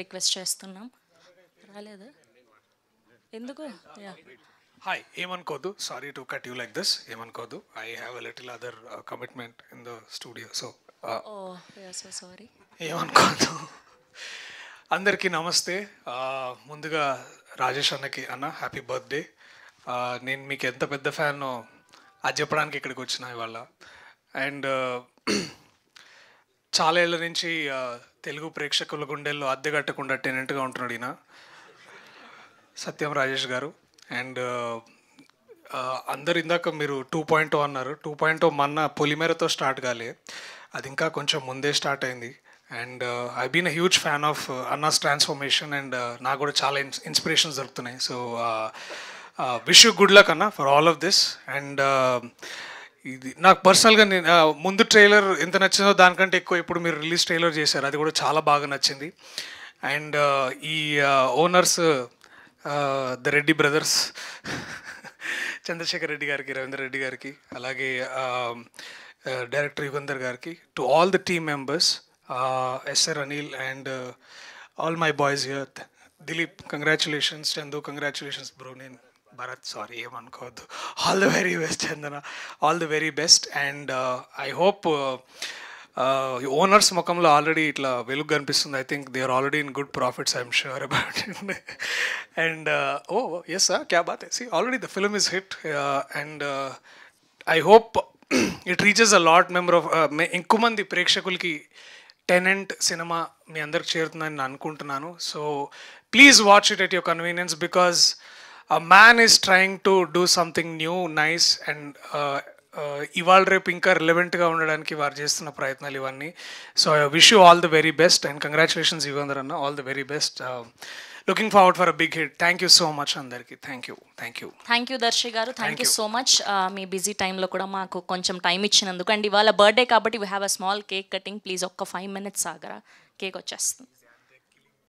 Request చేస్తున్నాం. రాలేదా ఎందుకు? Yeah Hi, ఏమనుకోదు. Sorry to cut you like this. ఏమనుకోదు. I have a little other commitment in the studio. So, oh yeah so sorry. ఏమనుకోదు. అందరికీ నమస్తే. ముందుగా రాజేష్ అన్నకి అన్న హ్యాపీ బర్త్డే. నేను మీకు ఎంత పెద్ద ఫ్యానో అది చెప్పడానికి ఇక్కడికి వచ్చిన ఇవాళ. అండ్ చాలా ఏళ్ళ నుంచి తెలుగు ప్రేక్షకుల గుండెల్లో అద్దె కట్టకుండా టెనెంట్గా ఉంటున్నాడు ఈయన సత్యం రాజేష్ గారు. అండ్ అందరు ఇందాక మీరు 2.0 అన్నారు. 2.0 మొన్న పొలిమేరతో స్టార్ట్ కాలే, అది ఇంకా కొంచెం ముందే స్టార్ట్ అయింది. And I been a huge fan of అన్నాస్ ట్రాన్స్ఫర్మేషన్. అండ్ నాకు కూడా చాలా ఇన్స్పిరేషన్స్ దొరుకుతున్నాయి. So wish you good luck అన్న for all of this. And ఇది నాకు పర్సనల్గా నేను ముందు ట్రైలర్ ఎంత నచ్చిందో దానికంటే ఎక్కువ ఇప్పుడు మీరు రిలీజ్ ట్రైలర్ చేశారు, అది కూడా చాలా బాగా నచ్చింది. అండ్ ఈ owners the Reddy brothers Chandrasekhar Reddy గారికి, రవీంద్ర రెడ్డి గారికి, అలాగే డైరెక్టర్ యుగంధర్ గారికి, to all the team members, SR Anil and all my boys here. Dilip congratulations, Chandu congratulations bro. నేను భరత్ సారీ ఏమనుకోవద్దు. All the very best Chandana, all the very best. And I hope owners ముఖంలో already ఇట్లా వెలుగు కనిపిస్తుంది. I think they are already in good profits, I'm sure about it. And oh yes క్యా బాత్ హై, see already the film is hit. And I hope it reaches a lot member of ఎక్కువ మంది ప్రేక్షకులకి tenant cinema మీ అందరికి చేరుతుందని నేను అనుకుంటున్నాను. So please watch it at your convenience, because a man is trying to do something new, nice, and ఇవాళ రేపు ఇంకా రిలవెంట్గా ఉండడానికి వారు చేస్తున్న ప్రయత్నాలు ఇవన్నీ. So I wish you all the very best and congratulations Yugandhar అన్న, all the very best. Looking forward for a big hit. Thank you so much అందరికీ. Thank you Darshi garu, thank you so much. మీ బిజీ టైంలో కూడా మాకు కొంచెం time ఇచ్చినందుకు. And ఇవాళ birthday కాబట్టి we have a small cake cutting. Please ఒక్క 5 minutes ఆగరా, కేక్ వచ్చేస్తుంది.